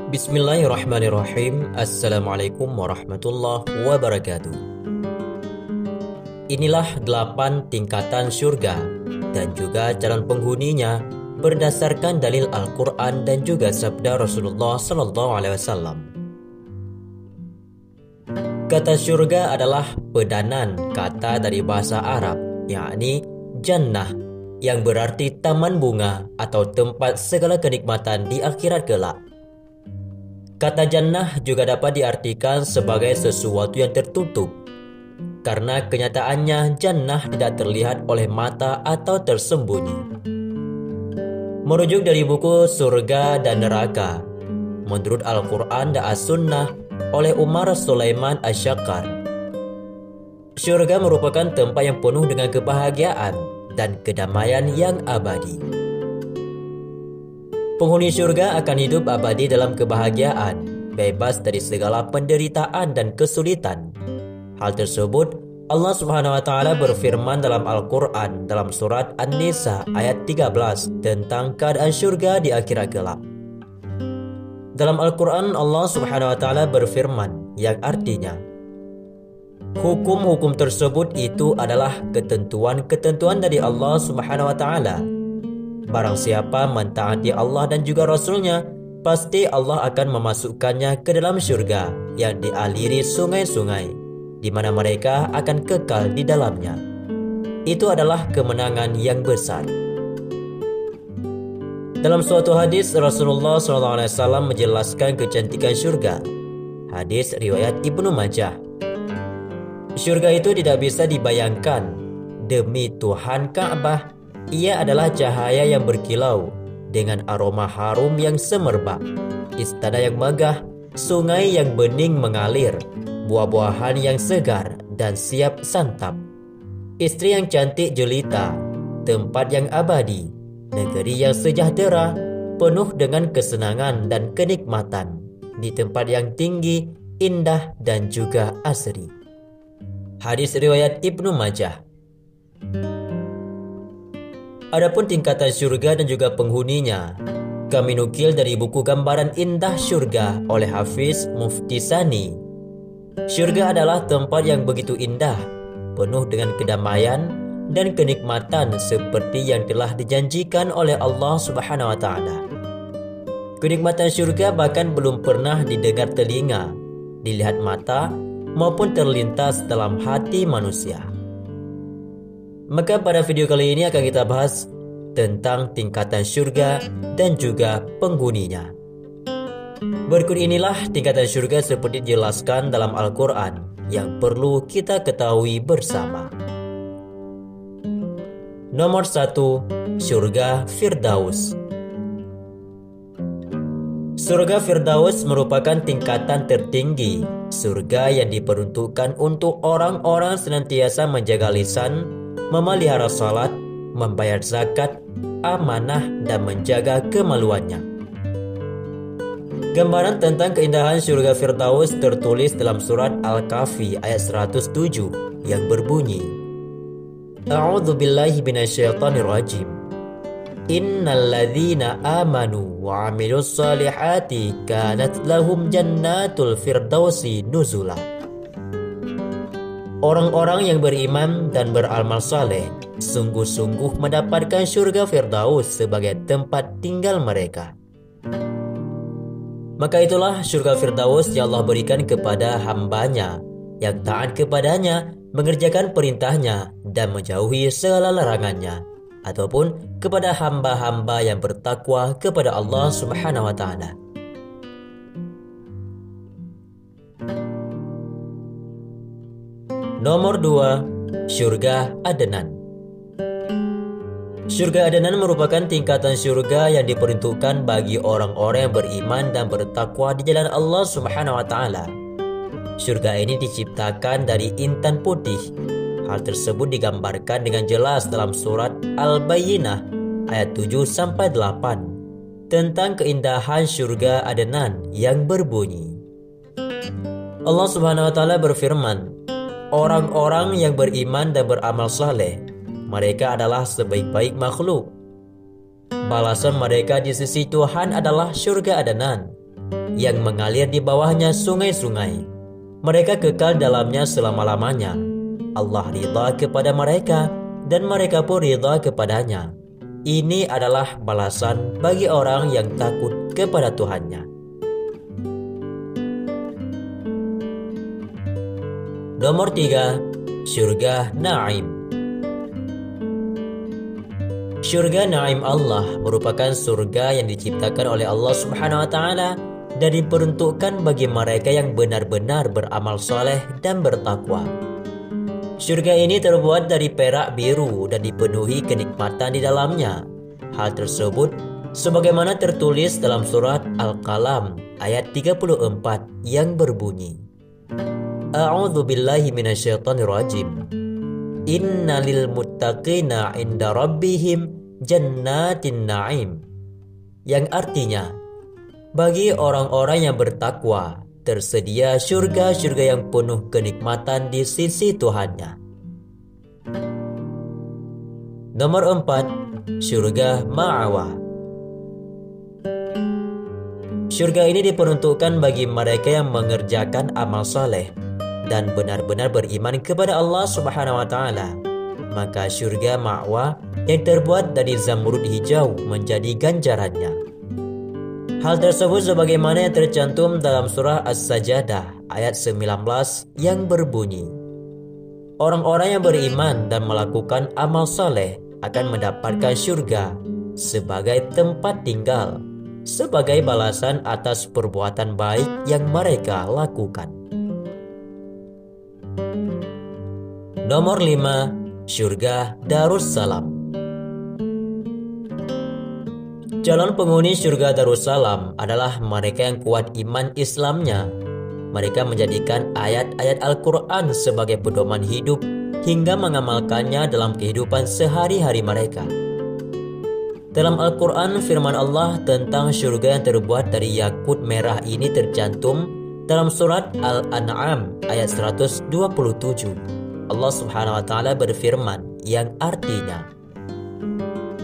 Bismillahirrahmanirrahim. Assalamualaikum warahmatullahi wabarakatuh. Inilah 8 tingkatan surga dan juga calon penghuninya berdasarkan dalil Al-Quran dan juga sabda Rasulullah SAW. Kata surga adalah pedanan kata dari bahasa Arab, yakni jannah, yang berarti taman bunga atau tempat segala kenikmatan di akhirat kelak. Kata jannah juga dapat diartikan sebagai sesuatu yang tertutup, karena kenyataannya jannah tidak terlihat oleh mata atau tersembunyi. Merujuk dari buku Surga dan Neraka, menurut Al-Quran dan As-Sunnah oleh Umar Sulaiman Asy-Syakkar, surga merupakan tempat yang penuh dengan kebahagiaan dan kedamaian yang abadi. Penghuni surga akan hidup abadi dalam kebahagiaan, bebas dari segala penderitaan dan kesulitan. Hal tersebut Allah Subhanahu wa taala berfirman dalam Al-Qur'an dalam surat An-Nisa ayat 13 tentang keadaan surga di akhirat kelak. Dalam Al-Qur'an Allah Subhanahu wa taala berfirman yang artinya, hukum-hukum tersebut itu adalah ketentuan-ketentuan dari Allah Subhanahu wa taala. Barang siapa mentaati Allah dan juga Rasul-Nya, pasti Allah akan memasukkannya ke dalam surga yang dialiri sungai-sungai, di mana mereka akan kekal di dalamnya. Itu adalah kemenangan yang besar. Dalam suatu hadis, Rasulullah SAW menjelaskan kecantikan surga. Hadis riwayat Ibnu Majah. Surga itu tidak bisa dibayangkan. Demi Tuhan Ka'bah, ia adalah cahaya yang berkilau dengan aroma harum yang semerbak, istana yang megah, sungai yang bening mengalir, buah-buahan yang segar dan siap santap, istri yang cantik jelita, tempat yang abadi, negeri yang sejahtera, penuh dengan kesenangan dan kenikmatan, di tempat yang tinggi, indah dan juga asri. Hadis riwayat Ibnu Majah. Adapun tingkatan surga dan juga penghuninya, kami nukil dari buku Gambaran Indah Surga oleh Hafiz Mufti Sani. Surga adalah tempat yang begitu indah, penuh dengan kedamaian dan kenikmatan seperti yang telah dijanjikan oleh Allah Subhanahu wa taala. Kenikmatan surga bahkan belum pernah didengar telinga, dilihat mata, maupun terlintas dalam hati manusia. Maka pada video kali ini akan kita bahas tentang tingkatan surga dan juga penghuninya. Berikut inilah tingkatan surga seperti dijelaskan dalam Al-Quran yang perlu kita ketahui bersama. Nomor 1, surga Firdaus. Surga Firdaus merupakan tingkatan tertinggi surga yang diperuntukkan untuk orang-orang senantiasa menjaga lisan, memelihara salat, membayar zakat, amanah, dan menjaga kemaluannya. Gambaran tentang keindahan surga Firdaus tertulis dalam surat Al-Kahfi ayat 107 yang berbunyi, A'udzu billahi minasyaitonir rajim. Innal ladzina amanu wa 'amilus solihati kanat lahum jannatul firdausi nuzula. Orang-orang yang beriman dan beramal saleh sungguh-sungguh mendapatkan surga Firdaus sebagai tempat tinggal mereka. Maka itulah surga Firdaus yang Allah berikan kepada hambanya yang taat kepadanya, mengerjakan perintahnya dan menjauhi segala larangannya, ataupun kepada hamba-hamba yang bertakwa kepada Allah Subhanahu wa taala. Nomor 2, surga Adnan. Surga Adnan merupakan tingkatan surga yang diperuntukkan bagi orang-orang yang beriman dan bertakwa di jalan Allah Subhanahu wa taala. Surga ini diciptakan dari intan putih. Hal tersebut digambarkan dengan jelas dalam surat Al-Bayyinah ayat 7-8 tentang keindahan surga Adnan yang berbunyi, Allah Subhanahu wa taala berfirman, orang-orang yang beriman dan beramal saleh, mereka adalah sebaik-baik makhluk. Balasan mereka di sisi Tuhan adalah surga Adnan, yang mengalir di bawahnya sungai-sungai. Mereka kekal dalamnya selama-lamanya. Allah ridha kepada mereka dan mereka pun ridha kepadanya. Ini adalah balasan bagi orang yang takut kepada Tuhannya. Nomor 3, surga Naim. Surga Naim Allah merupakan surga yang diciptakan oleh Allah Subhanahu wa taala dan diperuntukkan bagi mereka yang benar-benar beramal soleh dan bertakwa. Surga ini terbuat dari perak biru dan dipenuhi kenikmatan di dalamnya. Hal tersebut sebagaimana tertulis dalam surat Al-Qalam ayat 34 yang berbunyi, A'udzu billahi minasyaitonir rajim. Innalil muttaqina 'inda rabbihim jannatin na'im. Yang artinya, bagi orang-orang yang bertakwa tersedia surga-surga yang penuh kenikmatan di sisi Tuhannya. Nomor 4, surga Ma'wa. Surga ini diperuntukkan bagi mereka yang mengerjakan amal saleh dan benar-benar beriman kepada Allah Subhanahu wa taala. Maka surga Ma'wa yang terbuat dari zamrud hijau menjadi ganjarannya. Hal tersebut sebagaimana yang tercantum dalam surah As-Sajdah ayat 19 yang berbunyi, orang-orang yang beriman dan melakukan amal saleh akan mendapatkan surga sebagai tempat tinggal, sebagai balasan atas perbuatan baik yang mereka lakukan. Nomor 5, surga Darussalam. Calon penghuni surga Darussalam adalah mereka yang kuat iman Islamnya. Mereka menjadikan ayat-ayat Al-Quran sebagai pedoman hidup hingga mengamalkannya dalam kehidupan sehari-hari mereka. Dalam Al-Quran, firman Allah tentang surga yang terbuat dari yakut merah ini tercantum dalam surat Al-An'am ayat 127. Allah Subhanahu wa taala berfirman yang artinya,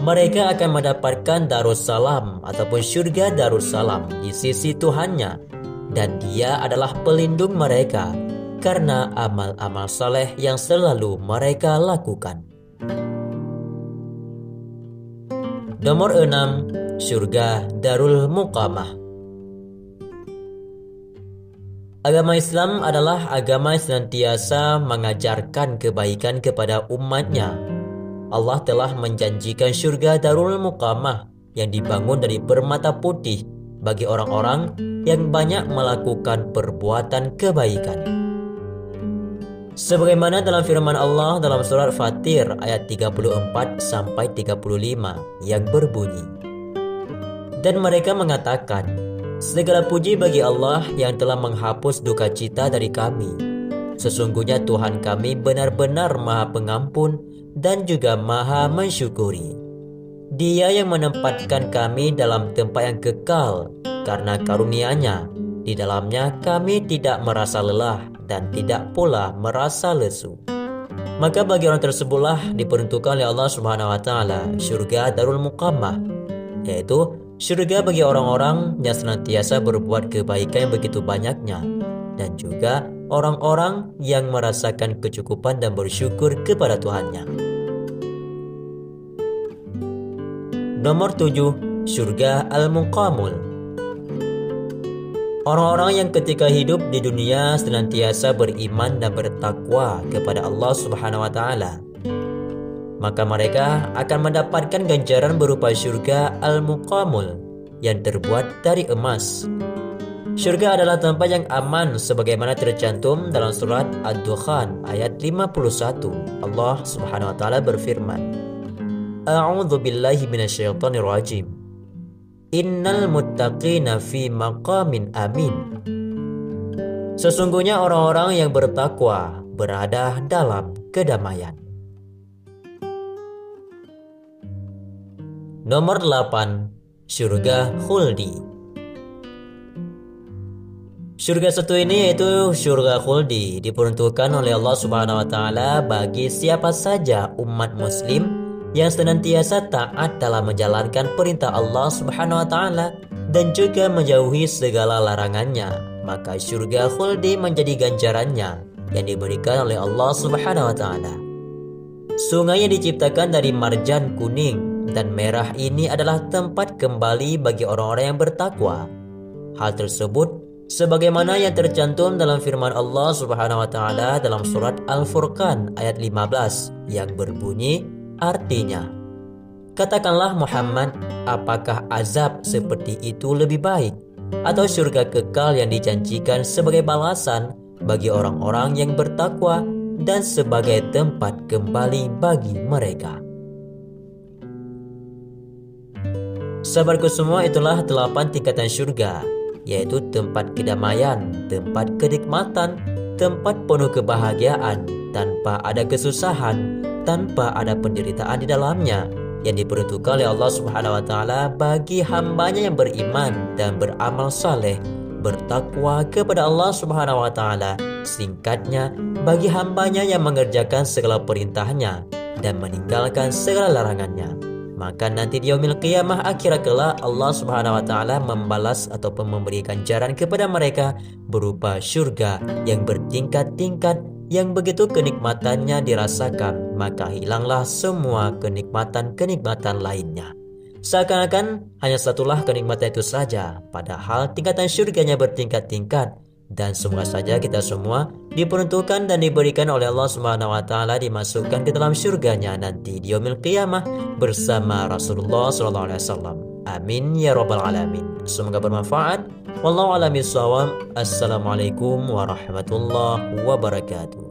mereka akan mendapatkan Darussalam ataupun surga Darussalam di sisi Tuhannya, dan Dia adalah pelindung mereka karena amal-amal saleh yang selalu mereka lakukan. Nomor 6, surga Darul Muqamah. Agama Islam adalah agama yang senantiasa mengajarkan kebaikan kepada umatnya. Allah telah menjanjikan surga Darul Muqamah yang dibangun dari permata putih bagi orang-orang yang banyak melakukan perbuatan kebaikan. Sebagaimana dalam firman Allah dalam surat Fatir ayat 34 sampai 35 yang berbunyi, dan mereka mengatakan, segala puji bagi Allah yang telah menghapus duka cita dari kami. Sesungguhnya Tuhan kami benar-benar Maha Pengampun dan juga Maha Mensyukuri. Dia yang menempatkan kami dalam tempat yang kekal karena karunia-Nya. Di dalamnya kami tidak merasa lelah dan tidak pula merasa lesu. Maka bagi orang tersebutlah diperuntukkan oleh Allah Subhanahu wa taala surga Darul Muqamah, yaitu surga bagi orang-orang yang senantiasa berbuat kebaikan yang begitu banyaknya, dan juga orang-orang yang merasakan kecukupan dan bersyukur kepada Tuhannya. Nomor 7, surga Al-Muqamul. Orang-orang yang ketika hidup di dunia senantiasa beriman dan bertakwa kepada Allah Subhanahu wa taala, maka mereka akan mendapatkan ganjaran berupa surga Al-Muqamul yang terbuat dari emas. Surga adalah tempat yang aman sebagaimana tercantum dalam surat Ad-Dukhan ayat 51. Allah Subhanahu wa taala berfirman, A'udzu billahi minasyaitonir rajim. Innal muttaqina fi maqamin amin. Sesungguhnya orang-orang yang bertakwa berada dalam kedamaian. Nomor 8, surga Khuldi. Surga satu ini yaitu surga Khuldi diperuntukkan oleh Allah Subhanahu wa taala bagi siapa saja umat muslim yang senantiasa taat dalam menjalankan perintah Allah Subhanahu wa taala dan juga menjauhi segala larangannya, maka surga khuldi menjadi ganjarannya yang diberikan oleh Allah Subhanahu wa taala. Sungai yang diciptakan dari marjan kuning dan merah ini adalah tempat kembali bagi orang-orang yang bertakwa. Hal tersebut sebagaimana yang tercantum dalam firman Allah Subhanahu wa taala dalam surat Al-Furqan ayat 15 yang berbunyi artinya, katakanlah Muhammad, apakah azab seperti itu lebih baik atau surga kekal yang dijanjikan sebagai balasan bagi orang-orang yang bertakwa dan sebagai tempat kembali bagi mereka. Sahabatku semua, itulah 8 tingkatan surga, yaitu tempat kedamaian, tempat kenikmatan, tempat penuh kebahagiaan tanpa ada kesusahan, tanpa ada penderitaan di dalamnya, yang diperuntukkan oleh Allah Subhanahu wa taala bagi hambanya yang beriman dan beramal saleh, bertakwa kepada Allah Subhanahu wa taala. Singkatnya, bagi hambanya yang mengerjakan segala perintahnya dan meninggalkan segala larangannya. Maka nanti di yaumil qiyamah akhirat kelak Allah Subhanahu wa taala membalas ataupun memberi ganjaran kepada mereka berupa surga yang bertingkat-tingkat, yang begitu kenikmatannya dirasakan, maka hilanglah semua kenikmatan-kenikmatan lainnya. Seakan-akan hanya satulah kenikmatan itu saja, padahal tingkatan surganya bertingkat-tingkat. Dan semoga saja kita semua diperuntukkan dan diberikan oleh Allah Subhanahu wa taala dimasukkan ke dalam surganya nanti di yaumil qiyamah bersama Rasulullah sallallahu alaihi wasallam. Amin ya rabbal alamin. Semoga bermanfaat. Wallahu a'lam bishawab. Assalamualaikum warahmatullahi wabarakatuh.